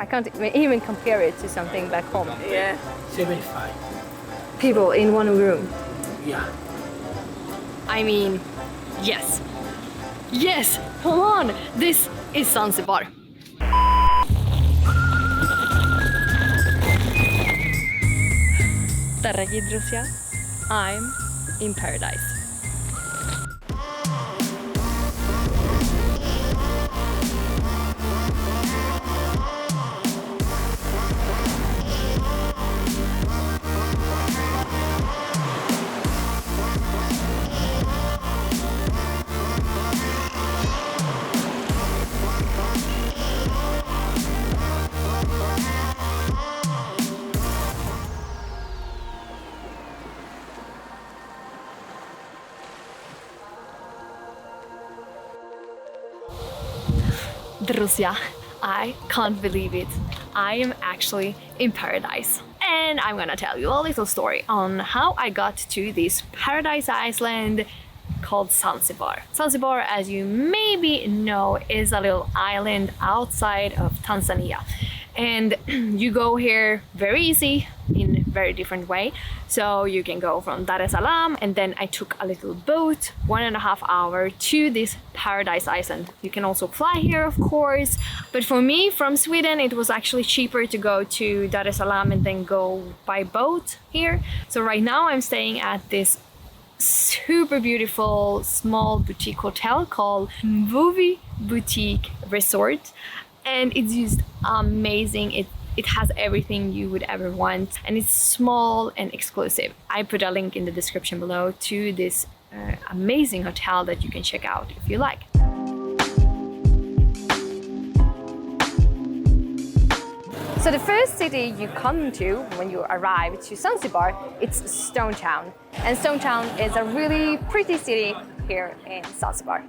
I can't even compare it to something back home. Yeah. 75. People in one room. Yeah. I mean, yes. Yes, come on. This is Zanzibar. Дорогие друзья, I'm in paradise. Друзья, I can't believe it. I am actually in paradise. And I'm gonna tell you a little story on how I got to this paradise island called Zanzibar. Zanzibar, as you maybe know, is a little island outside of Tanzania. And you go here very easy in very different way. So you can go from Dar es Salaam, and then I took a little boat, 1.5 hours to this paradise island. You can also fly here, of course, but for me from Sweden it was actually cheaper to go to Dar es Salaam and then go by boat here. So right now I'm staying at this super beautiful small boutique hotel called Mvuvi Boutique Resort, and it's just amazing. It has everything you would ever want, and it's small and exclusive. I put a link in the description below to this amazing hotel that you can check out if you like. So the first city you come to when you arrive to Zanzibar, it's Stone Town. And Stone Town is a really pretty city here in Zanzibar.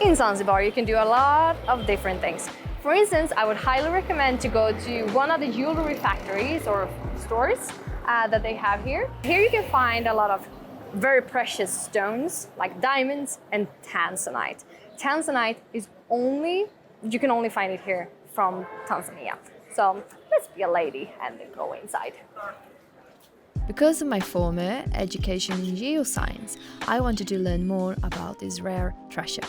In Zanzibar, you can do a lot of different things. For instance, I would highly recommend to go to one of the jewelry factories or stores that they have here. Here you can find a lot of very precious stones like diamonds and tanzanite. Tanzanite is you can only find it here from Tanzania. So let's be a lady and then go inside. Because of my former education in geoscience, I wanted to learn more about this rare treasure.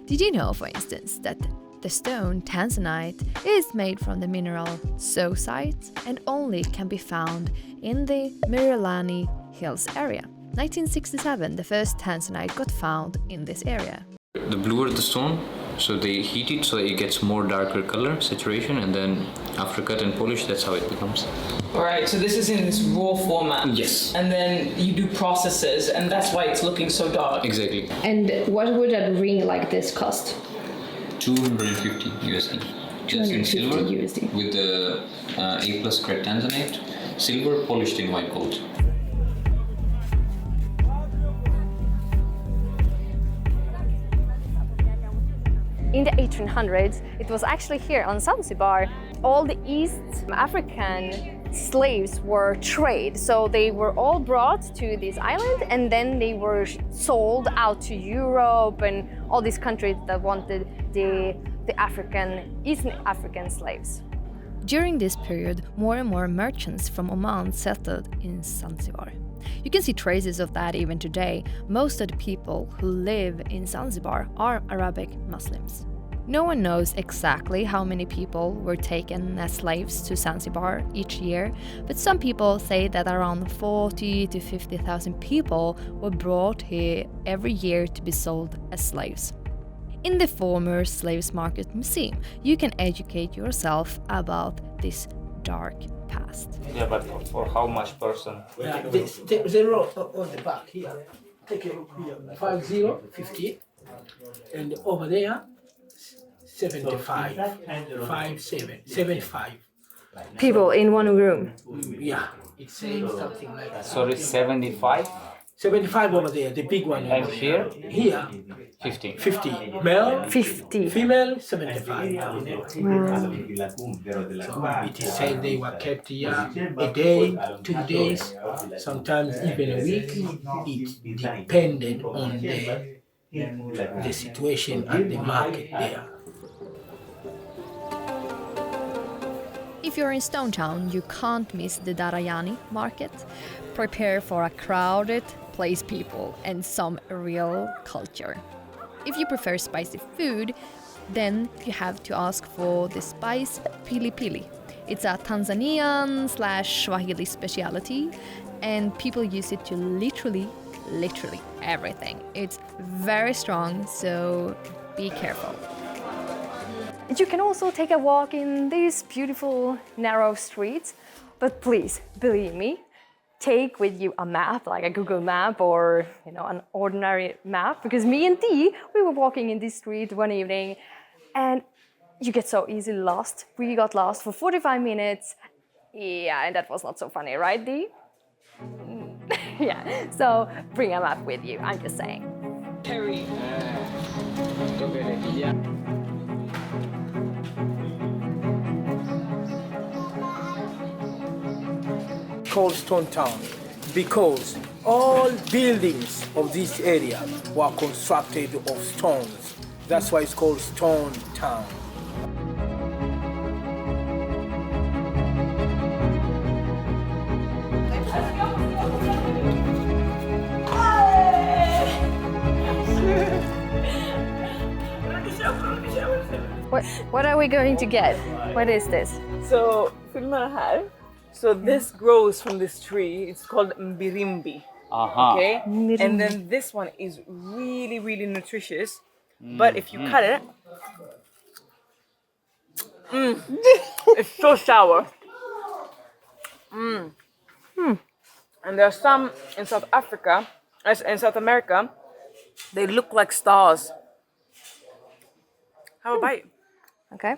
Did you know, for instance, that the stone tanzanite is made from the mineral zoisite and only can be found in the Miralani Hills area? 1967, the first tanzanite got found in this area. The bluer the stone, so they heat it so it gets more darker color saturation, and then after cut and polish, that's how it becomes. Alright, so this is in this raw format. Yes. And then you do processes, and that's why it's looking so dark. Exactly. And what would a ring like this cost? 250 USD. Just in 250 silver USD. with the A+ grade tanzanite, silver polished in white gold. In the 1800s, it was actually here on Zanzibar, all the East African slaves were traded. So they were all brought to this island, and then they were sold out to Europe and all these countries that wanted the East African slaves. During this period, more and more merchants from Oman settled in Zanzibar. You can see traces of that even today. Most of the people who live in Zanzibar are Arabic Muslims. No one knows exactly how many people were taken as slaves to Zanzibar each year, but some people say that around 40 to 50,000 people were brought here every year to be sold as slaves. In the former Slaves Market Museum, you can educate yourself about this dark past. Yeah, but for how much person? Yeah, the zero on the back here. Take it here, 50, and over there, 75, 75. People in one room. Yeah, it's saying something like that. Sorry, 75? 75 over there, the big one. And over here? there. Here, 50. 50. Male, 50. female, 75. So it is said they were kept here a day, 2 days, sometimes even a week. It depended on the situation at the market there. If you're in Stone Town, you can't miss the Darajani market. Prepare for a crowded place people and some real culture. If you prefer spicy food, then you have to ask for the spice pili pili. It's a Tanzanian / Swahili specialty, and people use it to literally everything. It's very strong, so be careful. You can also take a walk in these beautiful narrow streets, but please, believe me, take with you a map, like a Google map or an ordinary map, because me and Dee, we were walking in this street one evening and you get so easily lost. We got lost for 45 minutes. Yeah, and that was not so funny, right, Dee? Yeah, so bring a map with you, I'm just saying. Harry. Called Stone Town because all buildings of this area were constructed of stones. That's why it's called Stone Town. What are we going to get? What is this? So, filma här. So this grows from this tree. It's called mbirimbi. Okay? And then this one is really nutritious. But if you cut it, it's so sour. And there are some in South Africa, in South America, they look like stars. Have a bite. Okay.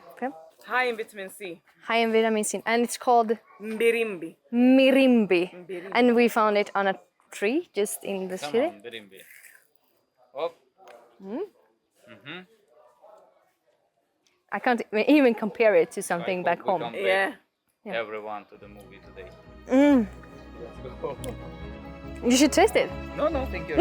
High in vitamin C. High in vitamin C, and it's called Mbirimbi. mirimbi. And we found it on a tree just in the city. Oh. I can't even compare it to something back home. Yeah. Everyone to the movie today. Let's go. You should taste it. No, thank you.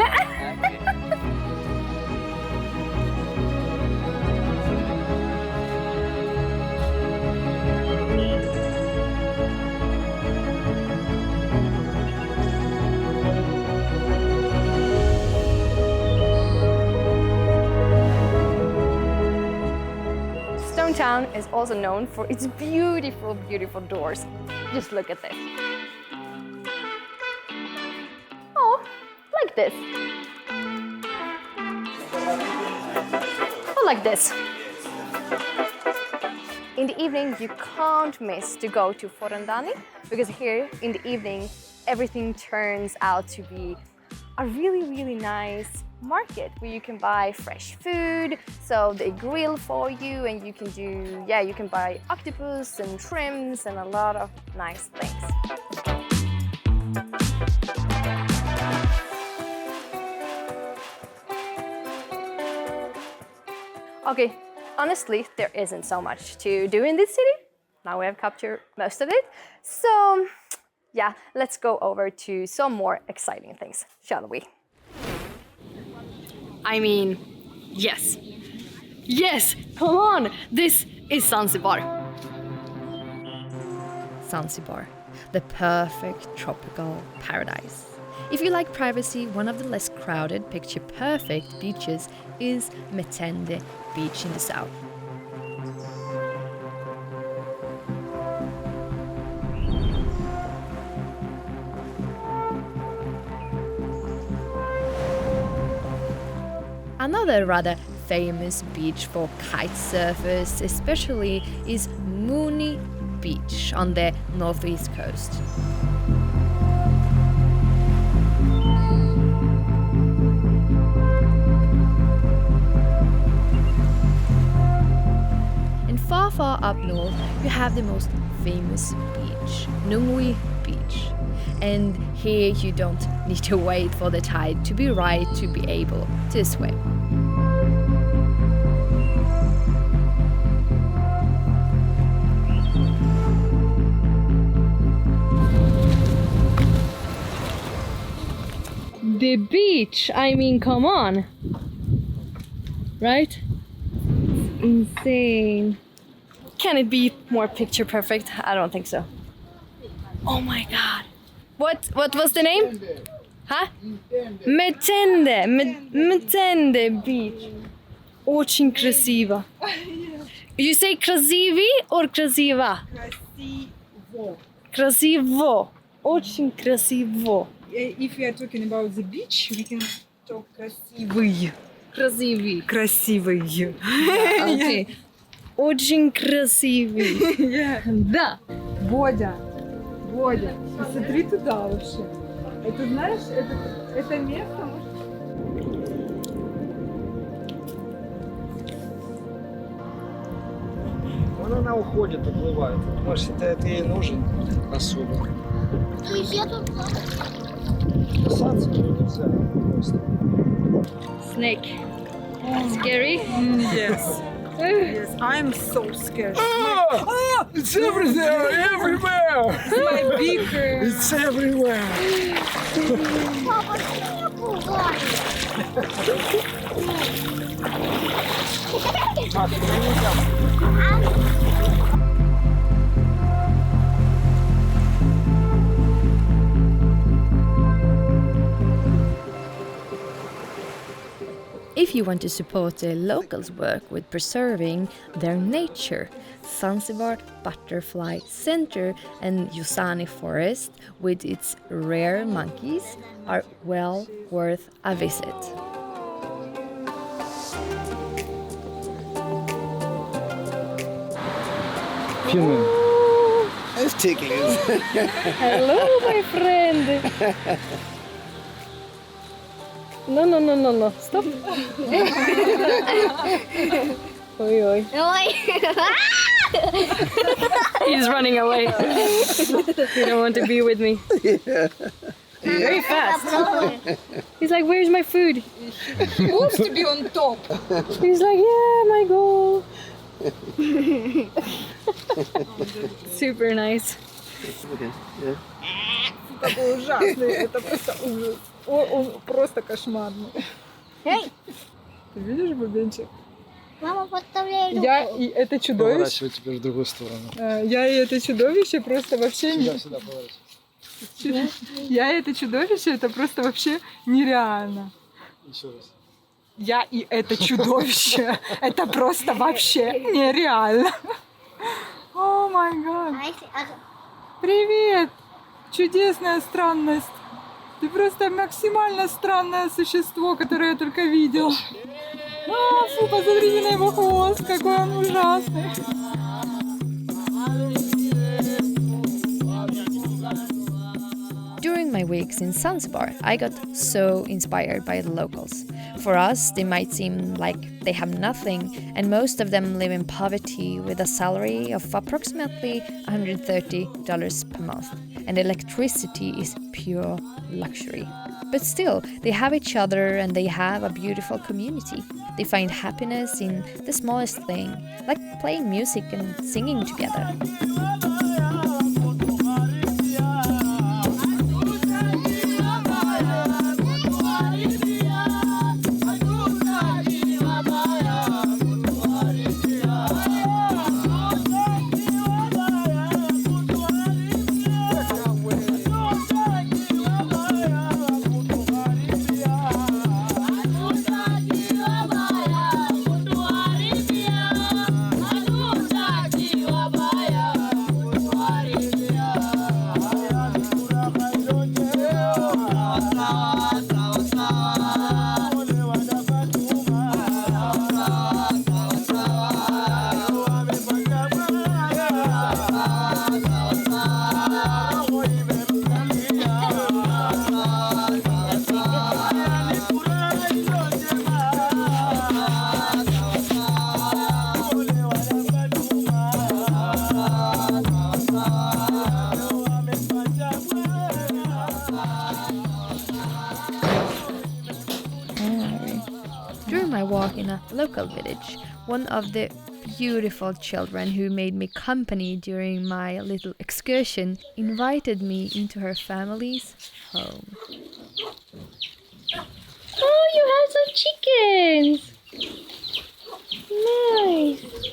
Stone Town is also known for its beautiful doors. Just look at this. Oh, like this. Or like this. In the evening, you can't miss to go to Forandani, because here in the evening, everything turns out to be a really nice market where you can buy fresh food. So they grill for you, and you can buy octopus and shrimps and a lot of nice things. Okay, honestly, there isn't so much to do in this city. Now we have captured most of it. So yeah, let's go over to some more exciting things, shall we? I mean, yes. Yes, come on! This is Zanzibar. Zanzibar, the perfect tropical paradise. If you like privacy, one of the less crowded, picture-perfect beaches is Metende Beach in the south. Another rather famous beach for kite surfers especially is Mooney Beach on the northeast coast. And far up north you have the most famous beach, Nungwi Beach. and here you don't need to wait for the tide to be right to be able to swim. The beach, I mean, come on. Right? It's insane. Can it be more picture perfect? I don't think so. Oh my god. What was the name? Huh? Metende beach. Очень красиво. You say красивый or красиво? Красиво. Красиво. Очень красиво. If we are talking about the beach, we can talk красивый. Красивый. Красивый. Да, окей. Очень красивый. Да. Бодя, посмотри туда вообще. Это, знаешь, это место... Она уходит, уплывает. Может, это ей нужен особо. Касаться ее нельзя просто. Snake. Scary? Yes. Yes, I'm so scared. It's everywhere! Everywhere! My big... It's everywhere! If you want to support the locals' work with preserving their nature, Zanzibar Butterfly Center and Yusani Forest, with its rare monkeys, are well worth a visit. It's taking us. Hello, my friend! No, stop! Oi, oi. He's running away. He don't want to be with me. Very fast. He's like, where's my food? He wants to be on top. He's like, yeah, my goal. Super nice. Какой ужасный, это просто ужас. Он просто кошмарный. Эй! Ты видишь, бубенчик? Мама, подставляй руку. Я и это чудовище. Поворачивай теперь в другую сторону. Я и это чудовище просто вообще не... Сюда поворачивай. Я и это чудовище, это просто вообще нереально. Еще раз. Я и это чудовище, это просто вообще нереально. О май гад. Привет! Чудесная странность. Ты просто максимально странное существо, которое я только видел. Фу, посмотрите на его хвост, какой он ужасный. During my weeks in Zanzibar, I got so inspired by the locals. For us, they might seem like they have nothing, and most of them live in poverty with a salary of approximately $130 per month, and electricity is pure luxury. But still, they have each other and they have a beautiful community. They find happiness in the smallest thing, like playing music and singing together. during my walk in a local village, one of the beautiful children who made me company during my little excursion invited me into her family's home. Oh, you have some chickens! Nice!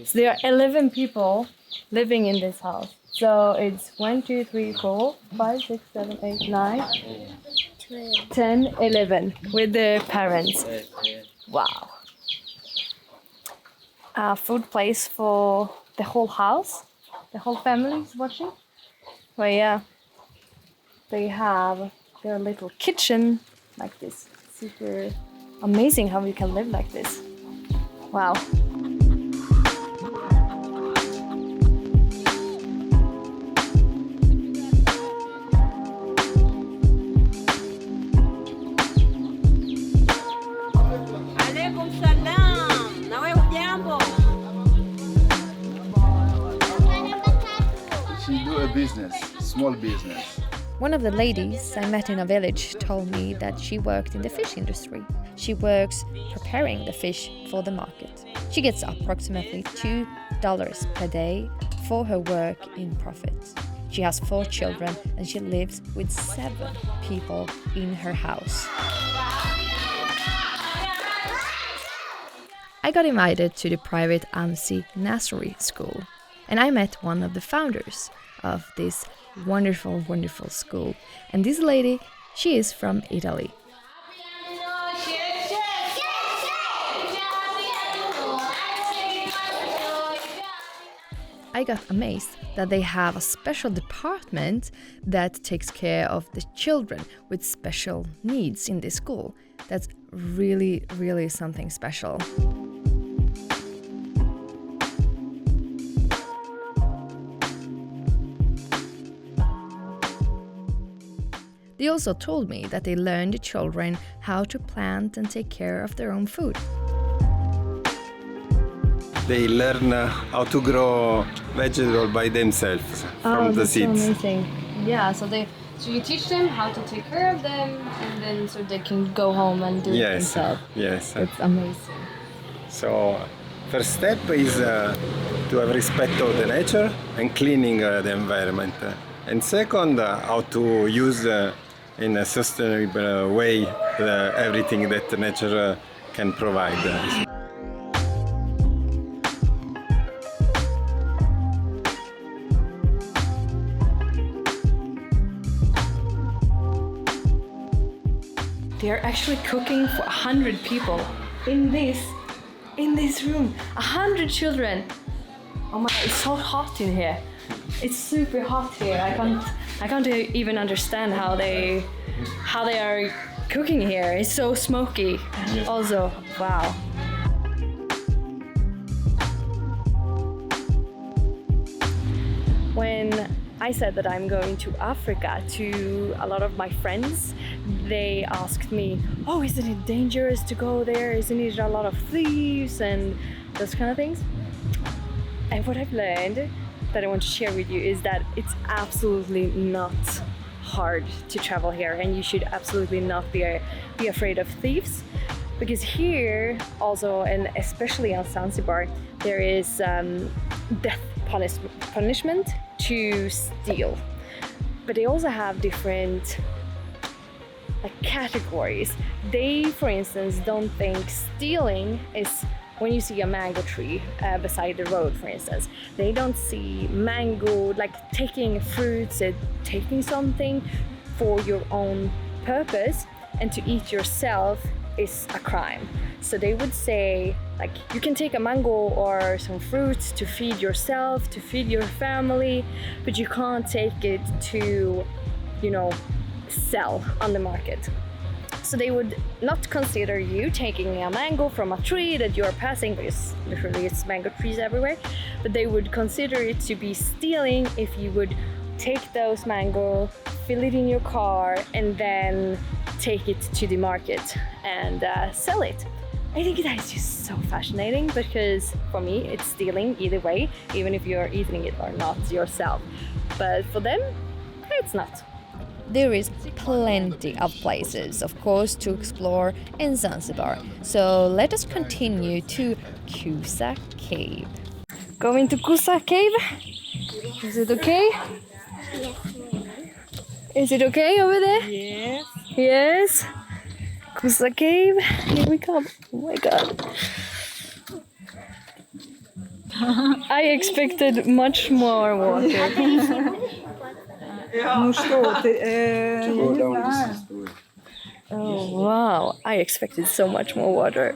So there are 11 people living in this house. So it's 1, 2, 3, 4, 5, 6, 7, 8, 9, 10, 11 with the parents. Wow. A food place for the whole house. The whole family is watching. Well, yeah. They have their little kitchen like this. Super amazing how we can live like this. Wow. She do a business, small business. One of the ladies I met in a village told me that she worked in the fish industry. She works preparing the fish for the market. She gets approximately $2 per day for her work in profit. She has 4 children and she lives with 7 people in her house. I got invited to the private AMSI nursery school, and I met one of the founders of this wonderful, wonderful school. And this lady, she is from Italy. I got amazed that they have a special department that takes care of the children with special needs in this school. That's really, really something special. They also told me that they learned the children how to plant and take care of their own food. They learn how to grow vegetables by themselves from the seeds. So amazing. Yeah, so you teach them how to take care of them, and then so they can go home and do it themselves. Yes. It's amazing. So first step is to have respect of the nature and cleaning the environment. And second, how to use in a sustainable way everything that nature can provide. They're actually cooking for 100 people in this room. 100 children. Oh my God, it's so hot in here. It's super hot here. I can't even understand how they are cooking here. It's so smoky. Also, wow. When I said that I'm going to Africa to a lot of my friends, they asked me, oh, isn't it dangerous to go there? Isn't it a lot of thieves and those kind of things? And what I've learned that I want to share with you is that it's absolutely not hard to travel here, and you should absolutely not be afraid of thieves, because here also, and especially on Zanzibar, there is death punishment to steal. But they also have different categories. They, for instance, don't think stealing is when you see a mango tree beside the road, for instance. They don't see mango, like taking fruits and taking something for your own purpose and to eat yourself is a crime. So they would say, like, you can take a mango or some fruits to feed yourself, to feed your family, but you can't take it to, sell on the market. So they would not consider you taking a mango from a tree that you're passing, because literally it's mango trees everywhere, but they would consider it to be stealing if you would take those mango, fill it in your car, and then take it to the market and sell it. I think that is just so fascinating because for me it's stealing either way, even if you're eating it or not yourself. But for them, it's not. There is plenty of places, of course, to explore in Zanzibar. So let us continue to Kusa Cave. Going to Kusa Cave? Is it okay? Yes. Is it okay over there? Yes. Yes. Kusa Cave. Here we come. Oh my god. I expected much more water. Ну что, ты, я не знаю. Oh wow, I expected so much more water.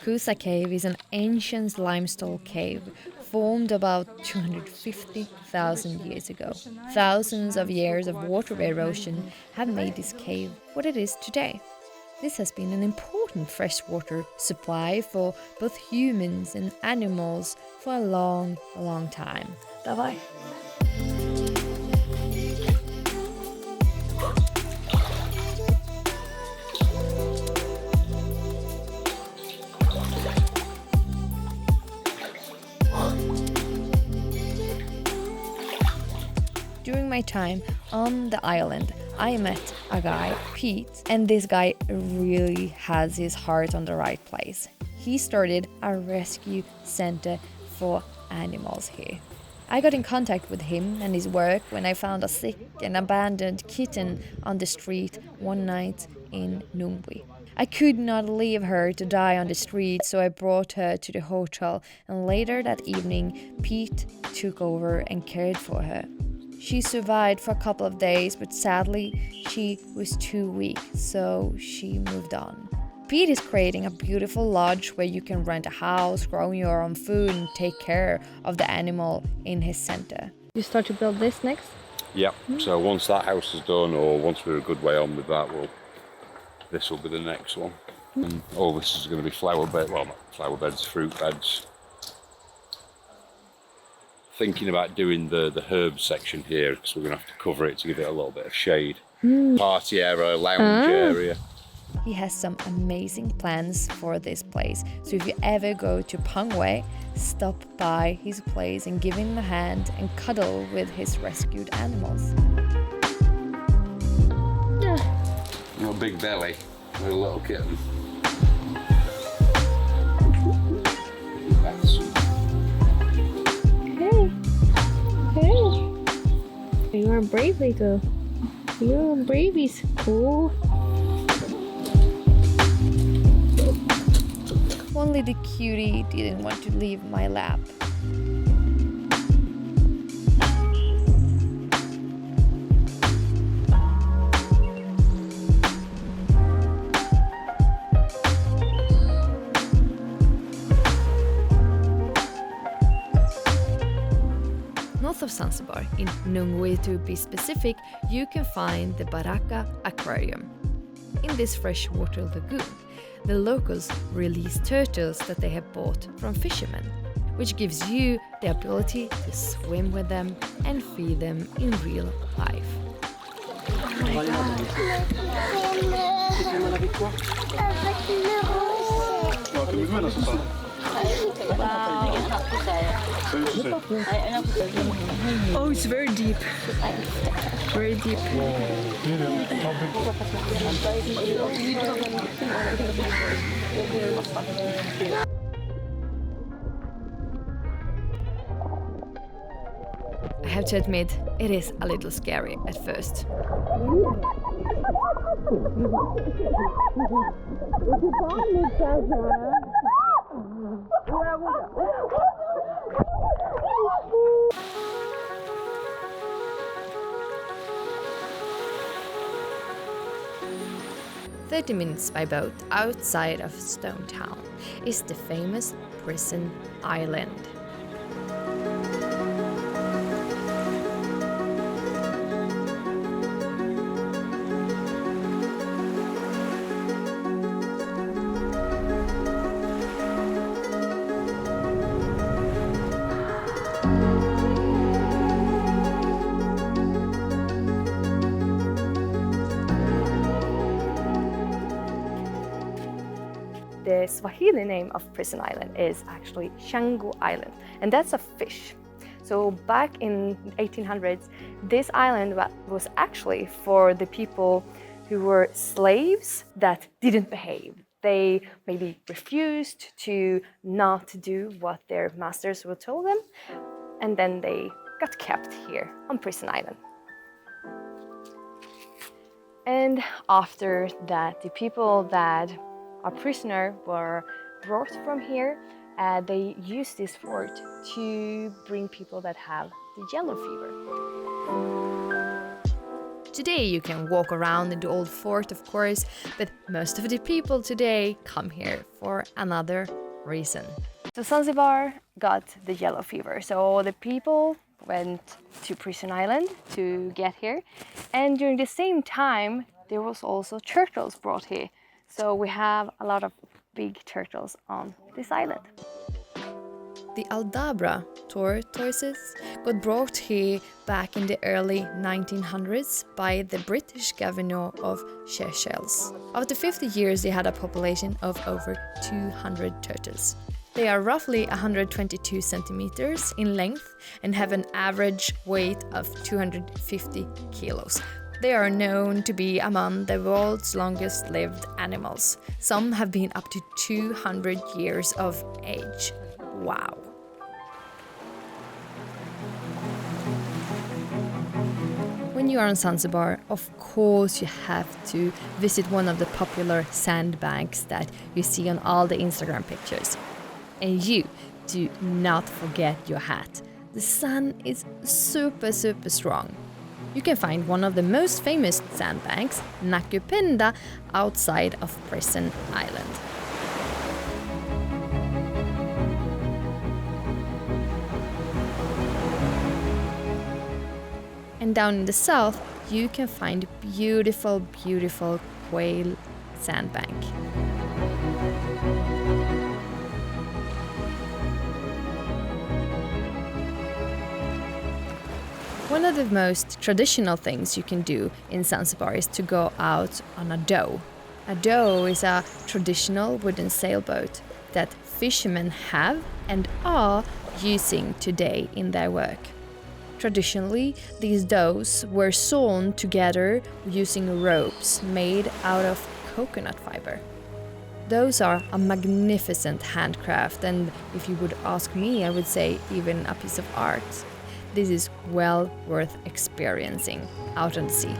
Kusa Cave is an ancient limestone cave formed about 250,000 years ago. Thousands of years of water erosion have made this cave what it is today. This has been an important freshwater supply for both humans and animals for a long, long time. Bye-bye. During my time on the island, I met a guy, Pete, and this guy really has his heart on the right place. He started a rescue center for animals here. I got in contact with him and his work when I found a sick and abandoned kitten on the street one night in Mvuvi. I could not leave her to die on the street, so I brought her to the hotel, and later that evening, Pete took over and cared for her. She survived for a couple of days, but sadly, she was too weak, so she moved on. Pete is creating a beautiful lodge where you can rent a house, grow your own food, and take care of the animal in his center. You start to build this next? Yep. So once that house is done, or once we're a good way on with that, this will be the next one. And all this is going to be flower beds, well, not flower beds, fruit beds. Thinking about doing the herb section here because we're going to have to cover it to give it a little bit of shade. Party area, lounge area. He has some amazing plans for this place, so if you ever go to Pangwe, stop by his place and give him a hand and cuddle with his rescued animals. You know, big belly with a little kitten. Hey, you are brave little. You're brave is cool. Only the cutie didn't want to leave my lap. North of Zanzibar, in Mvuvi to be specific, you can find the Baraka Aquarium. In this freshwater lagoon, the locals release turtles that they have bought from fishermen, which gives you the ability to swim with them and feed them in real life. Oh, it's very deep. Very deep. I have to admit, it is a little scary at first. "30 minutes by boat outside of Stone Town is the famous Prison Island. the Swahili name of Prison Island is actually Shangu Island, and that's a fish. So back in 1800s, this island was actually for the people who were slaves that didn't behave. They maybe refused to not do what their masters would tell them, and then they got kept here on Prison Island. And after that, the people that are prisoner were brought from here. They used this fort to bring people that have the yellow fever. Today you can walk around in the old fort, of course, but most of the people today come here for another reason. So Zanzibar got the yellow fever, so the people went to Prison Island to get here, and during the same time there was also turtles brought here. So we have a lot of big turtles on this island. The Aldabra tortoises got brought here back in the early 1900s by the British governor of Seychelles. After 50 years they had a population of over 200 turtles. They are roughly 122 centimeters in length and have an average weight of 250 kilos. They are known to be among the world's longest lived animals. Some have been up to 200 years of age. Wow. When you are in Zanzibar, of course you have to visit one of the popular sandbanks that you see on all the Instagram pictures. And you do not forget your hat. The sun is super strong. You can find one of the most famous sandbanks, Nakupenda, outside of Prison Island. And down in the south, you can find beautiful Quail sandbank. One of the most traditional things you can do in Zanzibar is to go out on a dhow. A dhow is a traditional wooden sailboat that fishermen have and are using today in their work. Traditionally, these dhows were sewn together using ropes made out of coconut fiber. Those are a magnificent handcraft, and if you would ask me, I would say even a piece of art. This is well worth experiencing out on the sea.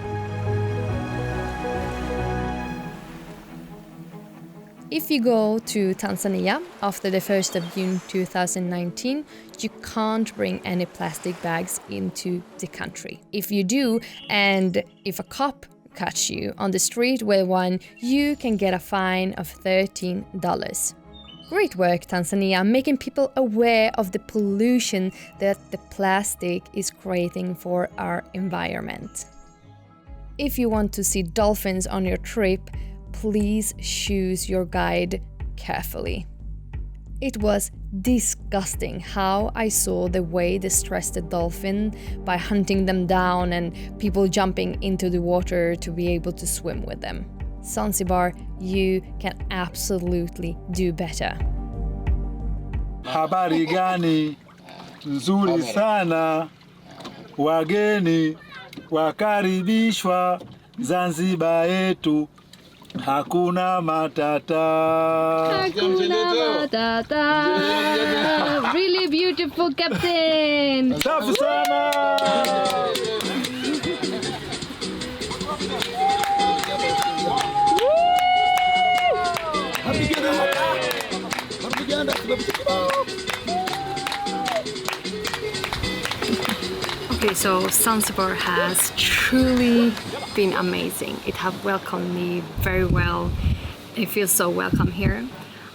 If you go to Tanzania after the 1st of June 2019, you can't bring any plastic bags into the country. If you do, and if a cop catch you on the street with one, you can get a fine of $13. Great work, Tanzania, making people aware of the pollution that the plastic is creating for our environment. If you want to see dolphins on your trip, please choose your guide carefully. It was disgusting how I saw the way they stressed the dolphin by hunting them down and people jumping into the water to be able to swim with them. Zanzibar, you can absolutely do better. Habari gani? Nzuri sana. Wageni wakaribishwa Zanzibar yetu. Hakuna matata. Hakuna matata. Really beautiful, Captain. Safi sana. Okay, so Zanzibar has truly been amazing. It has welcomed me very well. I feel so welcome here.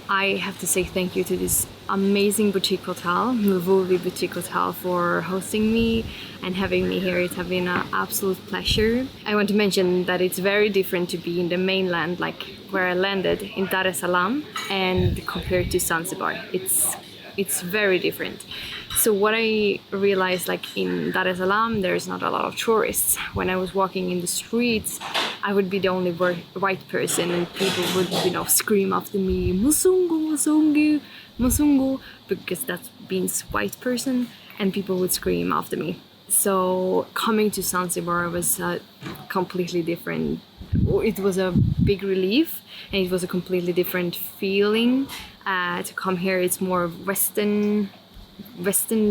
I have to say thank you to this amazing boutique hotel, Mvuvi Boutique Hotel, for hosting me and having me here. It has been an absolute pleasure. I want to mention that it's very different to be in the mainland, like where I landed in Dar es Salaam, and compared to Zanzibar. It's very different. So what I realized, like in Dar es Salaam, there's not a lot of tourists. When I was walking in the streets, I would be the only white person, and people would, you know, scream after me, Musungu, Musungu, Musungu, because that means white person, and people would scream after me. So coming to Zanzibar was completely different. It was a big relief, and it was a completely different feeling. To come here, it's more Western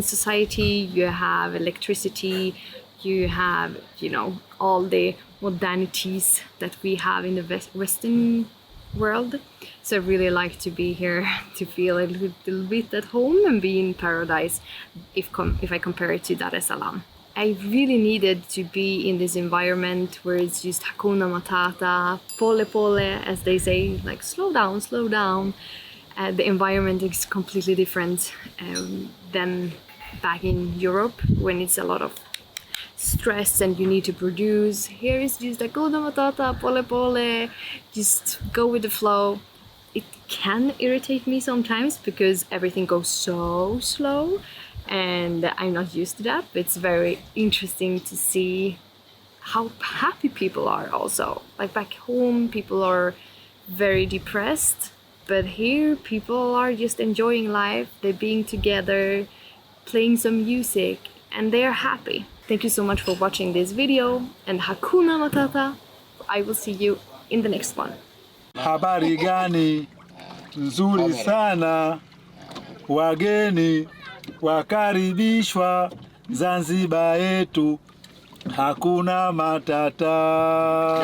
society. You have electricity, you have, you know, all the modernities that we have in the Western world. So I really like to be here, to feel a little bit at home and be in paradise if I compare it to Dar es Salaam. I really needed to be in this environment where it's just Hakuna Matata, pole pole, as they say, like slow down, slow down. The environment is completely different than back in Europe, when it's a lot of stress and you need to produce. Here is just Hakuna Matata, pole pole, just go with the flow. It can irritate me sometimes because everything goes so slow, and I'm not used to that, but it's very interesting to see how happy people are also. Like back home, people are very depressed, but here people are just enjoying life, they're being together, playing some music, and they're happy. Thank you so much for watching this video, and Hakuna Matata. I will see you in the next one. Habari gani? Nzuri sana. Wageni wakaribishwa Zanzibar yetu. Hakuna matata.